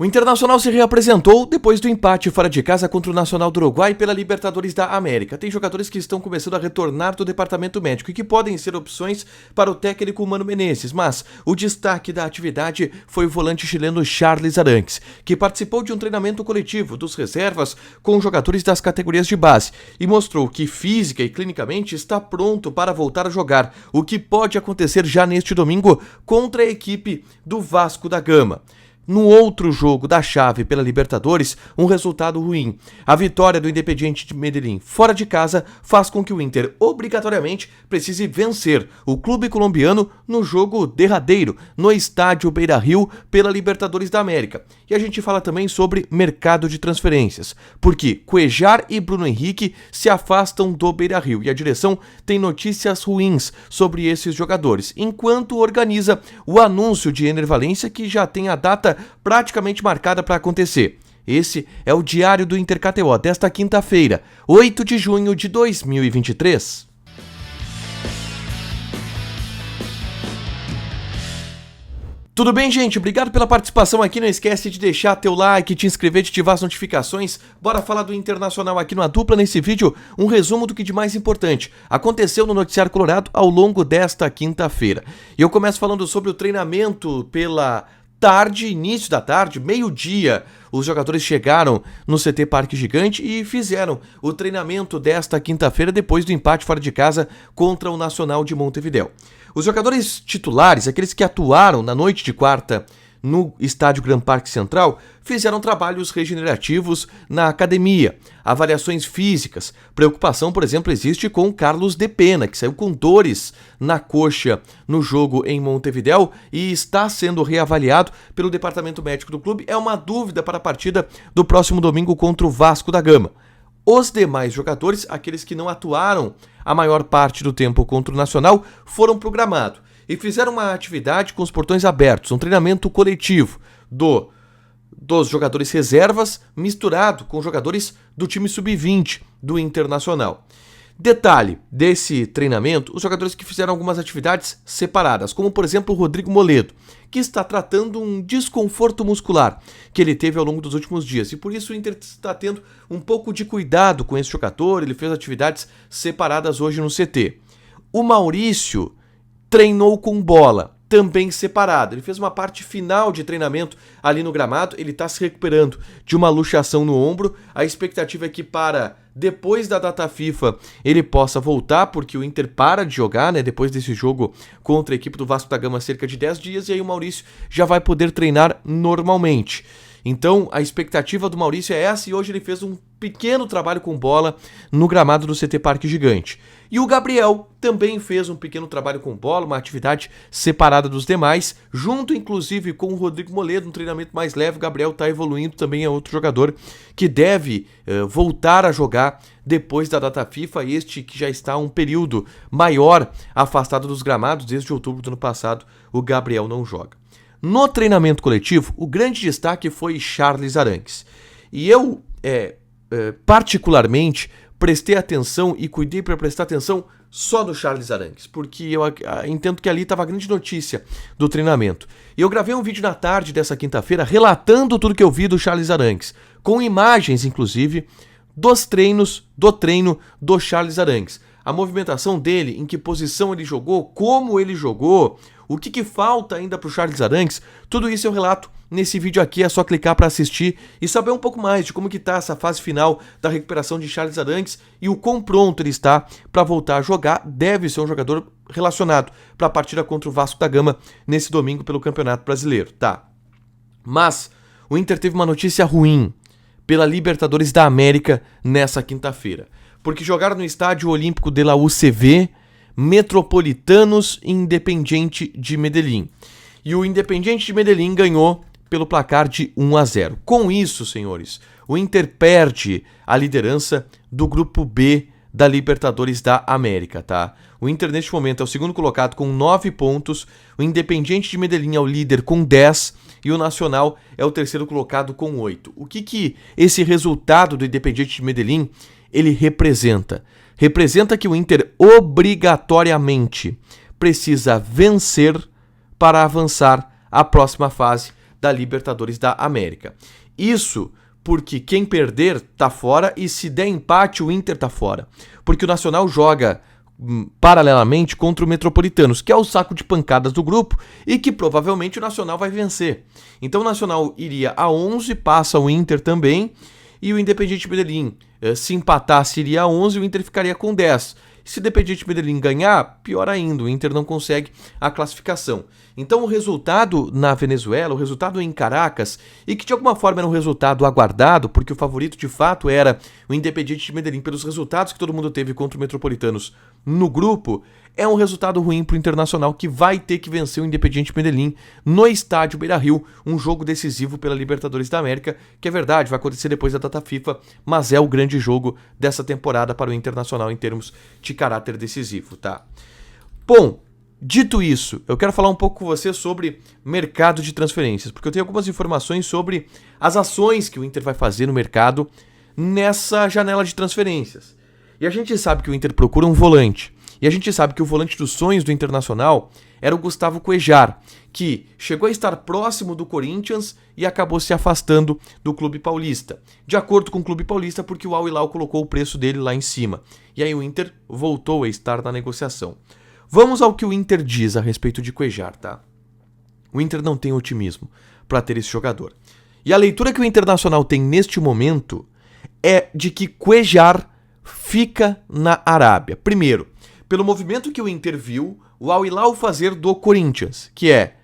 O Internacional se reapresentou depois do empate fora de casa contra o Nacional do Uruguai pela Libertadores da América. Tem jogadores que estão começando a retornar do departamento médico e que podem ser opções para o técnico Mano Menezes, mas o destaque da atividade foi o volante chileno Charles Aranques, que participou de um treinamento coletivo dos reservas com jogadores das categorias de base e mostrou que física e clinicamente está pronto para voltar a jogar, o que pode acontecer já neste domingo contra a equipe do Vasco da Gama. No outro jogo da chave pela Libertadores, um resultado ruim. A vitória do Independiente de Medellín fora de casa faz com que o Inter obrigatoriamente precise vencer o clube colombiano no jogo derradeiro, no estádio Beira-Rio pela Libertadores da América. E a gente fala também sobre mercado de transferências, porque Cuéllar e Bruno Henrique se afastam do Beira-Rio e a direção tem notícias ruins sobre esses jogadores, enquanto organiza o anúncio de Ener Valencia, que já tem a data praticamente marcada para acontecer. Esse é o Diário do Inter KTO desta quinta-feira, 8 de junho de 2023. Tudo bem, gente? Obrigado pela participação aqui. Não esquece de deixar teu like, te inscrever, de ativar as notificações. Bora falar do Internacional aqui no A Dupla. Nesse vídeo, um resumo do que de mais importante aconteceu no Noticiário Colorado ao longo desta quinta-feira. E eu começo falando sobre o treinamento pela tarde, início da tarde, meio-dia, os jogadores chegaram no CT Parque Gigante e fizeram o treinamento desta quinta-feira depois do empate fora de casa contra o Nacional de Montevidéu. Os jogadores titulares, aqueles que atuaram na noite de quarta no estádio Gran Parque Central, fizeram trabalhos regenerativos na academia, avaliações físicas. Preocupação, por exemplo, existe com o Carlos de Pena, que saiu com dores na coxa no jogo em Montevidéu e está sendo reavaliado pelo departamento médico do clube. É uma dúvida para a partida do próximo domingo contra o Vasco da Gama. Os demais jogadores, aqueles que não atuaram a maior parte do tempo contra o Nacional, foram programados e fizeram uma atividade com os portões abertos, um treinamento coletivo dos jogadores reservas misturado com jogadores do time sub-20 do Internacional. Detalhe desse treinamento, os jogadores que fizeram algumas atividades separadas, como por exemplo o Rodrigo Moledo, que está tratando um desconforto muscular que ele teve ao longo dos últimos dias, e por isso o Inter está tendo um pouco de cuidado com esse jogador. Ele fez atividades separadas hoje no CT. O Maurício treinou com bola, também separado. Ele fez uma parte final de treinamento ali no gramado. Ele está se recuperando de uma luxação no ombro. A expectativa é que para depois da data FIFA ele possa voltar, porque o Inter para de jogar, né, depois desse jogo contra a equipe do Vasco da Gama há cerca de 10 dias, e aí o Maurício já vai poder treinar normalmente. Então a expectativa do Maurício é essa, e hoje ele fez um pequeno trabalho com bola no gramado do CT Parque Gigante. E o Gabriel também fez um pequeno trabalho com bola, uma atividade separada dos demais, junto inclusive com o Rodrigo Moledo, um treinamento mais leve. O Gabriel está evoluindo, também é outro jogador que deve voltar a jogar depois da data FIFA, este que já está um período maior afastado dos gramados. Desde outubro do ano passado, o Gabriel não joga. No treinamento coletivo, o grande destaque foi Charles Aranques. E eu, particularmente, prestei atenção e cuidei para prestar atenção só no Charles Aranques, porque eu entendo que ali estava a grande notícia do treinamento. E eu gravei um vídeo na tarde dessa quinta-feira relatando tudo que eu vi do Charles Aranques, com imagens, inclusive, do treino do Charles Aranques. A movimentação dele, em que posição ele jogou, como ele jogou, o que falta ainda para o Charles Aranques, tudo isso eu relato nesse vídeo aqui. É só clicar para assistir e saber um pouco mais de como que está essa fase final da recuperação de Charles Aranques e o quão pronto ele está para voltar a jogar. Deve ser um jogador relacionado para a partida contra o Vasco da Gama nesse domingo pelo Campeonato Brasileiro, tá? Mas o Inter teve uma notícia ruim pela Libertadores da América nessa quinta-feira, porque jogaram no Estádio Olímpico de la UCV Metropolitanos e Independiente de Medellín. E o Independiente de Medellín ganhou pelo placar de 1-0. Com isso, senhores, o Inter perde a liderança do grupo B da Libertadores da América, tá? O Inter neste momento é o segundo colocado com 9 pontos, o Independiente de Medellín é o líder com 10 e o Nacional é o terceiro colocado com 8. O que esse resultado do Independiente de Medellín ele representa? Representa que o Inter obrigatoriamente precisa vencer para avançar à próxima fase da Libertadores da América. Isso porque quem perder tá fora e se der empate o Inter tá fora. Porque o Nacional joga paralelamente contra o Metropolitanos, que é o saco de pancadas do grupo e que provavelmente o Nacional vai vencer. Então o Nacional iria a 11, passa o Inter também, e o Independiente Medellín, se empatasse, iria a 11 e o Inter ficaria com 10. Se o Independiente Medellín ganhar, pior ainda, o Inter não consegue a classificação. Então o resultado na Venezuela, o resultado em Caracas, e que de alguma forma era um resultado aguardado, porque o favorito de fato era o Independiente Medellín, pelos resultados que todo mundo teve contra o Metropolitanos no grupo, é um resultado ruim para o Internacional, que vai ter que vencer o Independiente Medellín no estádio Beira-Rio, um jogo decisivo pela Libertadores da América, que é verdade, vai acontecer depois da data FIFA, mas é o grande jogo dessa temporada para o Internacional em termos de caráter decisivo, tá? Bom, dito isso, eu quero falar um pouco com você sobre mercado de transferências, porque eu tenho algumas informações sobre as ações que o Inter vai fazer no mercado nessa janela de transferências. E a gente sabe que o Inter procura um volante. E a gente sabe que o volante dos sonhos do Internacional era o Gustavo Cuéllar, que chegou a estar próximo do Corinthians e acabou se afastando do Clube Paulista. De acordo com o Clube Paulista, porque o Al Hilal colocou o preço dele lá em cima. E aí o Inter voltou a estar na negociação. Vamos ao que o Inter diz a respeito de Cuéllar, tá? O Inter não tem otimismo para ter esse jogador. E a leitura que o Internacional tem neste momento é de que Cuéllar fica na Arábia. Primeiro, pelo movimento que o Inter viu o Al Hilal fazer do Corinthians, que é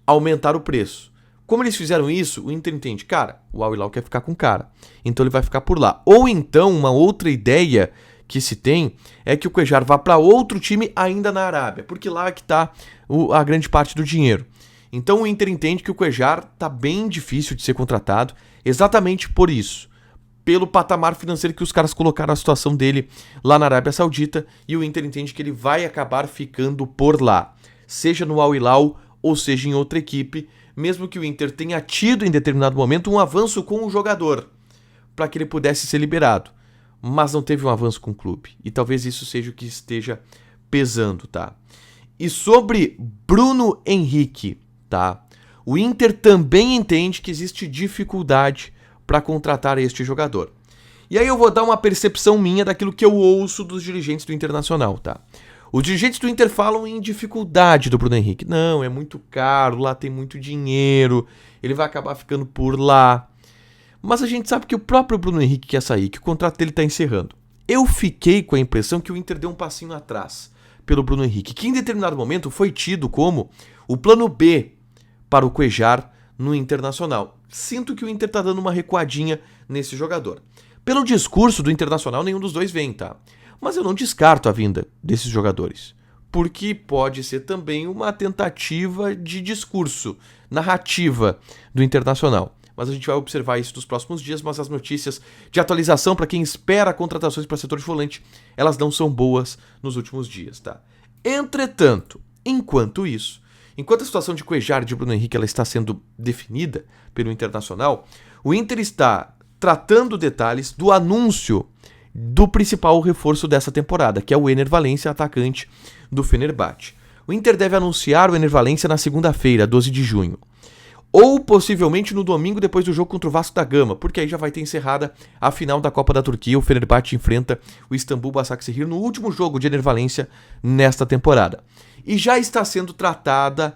aumentar o preço. Como eles fizeram isso, o Inter entende, cara, o Al Hilal quer ficar com o cara, então ele vai ficar por lá. Ou então, uma outra ideia que se tem é que o Cuéllar vá para outro time ainda na Arábia, porque lá é que está a grande parte do dinheiro. Então o Inter entende que o Cuéllar está bem difícil de ser contratado, exatamente por isso. Pelo patamar financeiro que os caras colocaram a situação dele lá na Arábia Saudita, e o Inter entende que ele vai acabar ficando por lá, seja no Al Hilal ou seja em outra equipe, mesmo que o Inter tenha tido em determinado momento um avanço com o jogador, para que ele pudesse ser liberado, mas não teve um avanço com o clube, e talvez isso seja o que esteja pesando, tá? E sobre Bruno Henrique, tá? O Inter também entende que existe dificuldade para contratar este jogador. E aí eu vou dar uma percepção minha daquilo que eu ouço dos dirigentes do Internacional, tá? Os dirigentes do Inter falam em dificuldade do Bruno Henrique. Não, é muito caro, lá tem muito dinheiro, ele vai acabar ficando por lá. Mas a gente sabe que o próprio Bruno Henrique quer sair, que o contrato dele está encerrando. Eu fiquei com a impressão que o Inter deu um passinho atrás pelo Bruno Henrique, que em determinado momento foi tido como o plano B para o Cuéllar no Internacional. Sinto que o Inter tá dando uma recuadinha nesse jogador. Pelo discurso do Internacional, nenhum dos dois vem, tá? Mas eu não descarto a vinda desses jogadores, porque pode ser também uma tentativa de discurso, narrativa do Internacional. Mas a gente vai observar isso nos próximos dias, mas as notícias de atualização para quem espera contratações para setor de volante, elas não são boas nos últimos dias, tá? Entretanto, enquanto isso, enquanto a situação de Cuéllar e de Bruno Henrique ela está sendo definida pelo Internacional, o Inter está tratando detalhes do anúncio do principal reforço dessa temporada, que é o Ener Valencia, atacante do Fenerbahçe. O Inter deve anunciar o Ener Valencia na segunda-feira, 12 de junho. Ou possivelmente no domingo depois do jogo contra o Vasco da Gama, porque aí já vai ter encerrada a final da Copa da Turquia. O Fenerbahçe enfrenta o Istambul Basaksehir no último jogo de Ener Valencia nesta temporada. E já está sendo tratado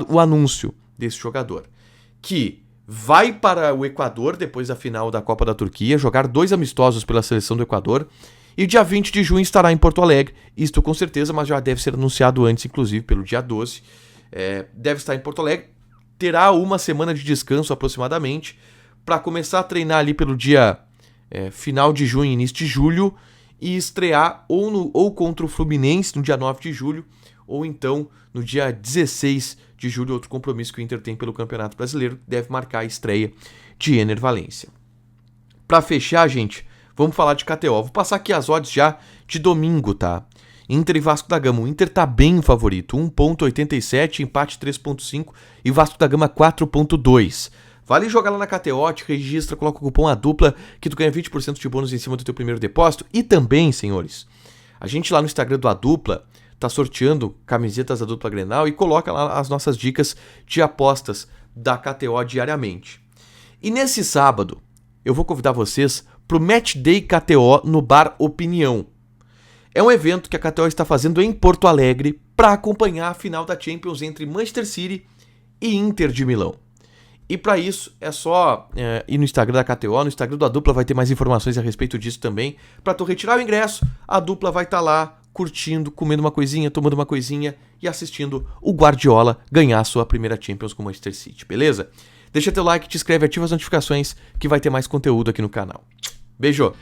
o anúncio desse jogador, que vai para o Equador depois da final da Copa da Turquia, jogar 2 amistosos pela seleção do Equador, e dia 20 de junho estará em Porto Alegre, isto com certeza, mas já deve ser anunciado antes, inclusive pelo dia 12, deve estar em Porto Alegre, terá uma semana de descanso aproximadamente, para começar a treinar ali pelo dia final de junho, início de julho, e estrear ou contra o Fluminense no dia 9 de julho, ou então no dia 16 de julho, outro compromisso que o Inter tem pelo Campeonato Brasileiro, deve marcar a estreia de Ener Valencia. Para fechar, gente, vamos falar de KTO. Vou passar aqui as odds já de domingo, tá? Inter e Vasco da Gama. O Inter tá bem favorito, 1.87, empate 3.5 e Vasco da Gama 4.2. Vale jogar lá na KTO, te registra, coloca o cupom ADUPLA que tu ganha 20% de bônus em cima do teu primeiro depósito. E também, senhores, a gente lá no Instagram do ADUPLA tá sorteando camisetas da dupla Grenal e coloca lá as nossas dicas de apostas da KTO diariamente. E nesse sábado, eu vou convidar vocês para o Match Day KTO no Bar Opinião. É um evento que a KTO está fazendo em Porto Alegre para acompanhar a final da Champions entre Manchester City e Inter de Milão. E para isso é só ir no Instagram da KTO, no Instagram da dupla vai ter mais informações a respeito disso também. Para tu retirar o ingresso, a dupla vai estar lá curtindo, comendo uma coisinha, tomando uma coisinha e assistindo o Guardiola ganhar a sua primeira Champions com o Manchester City, beleza? Deixa teu like, te inscreve, ativa as notificações que vai ter mais conteúdo aqui no canal. Beijo!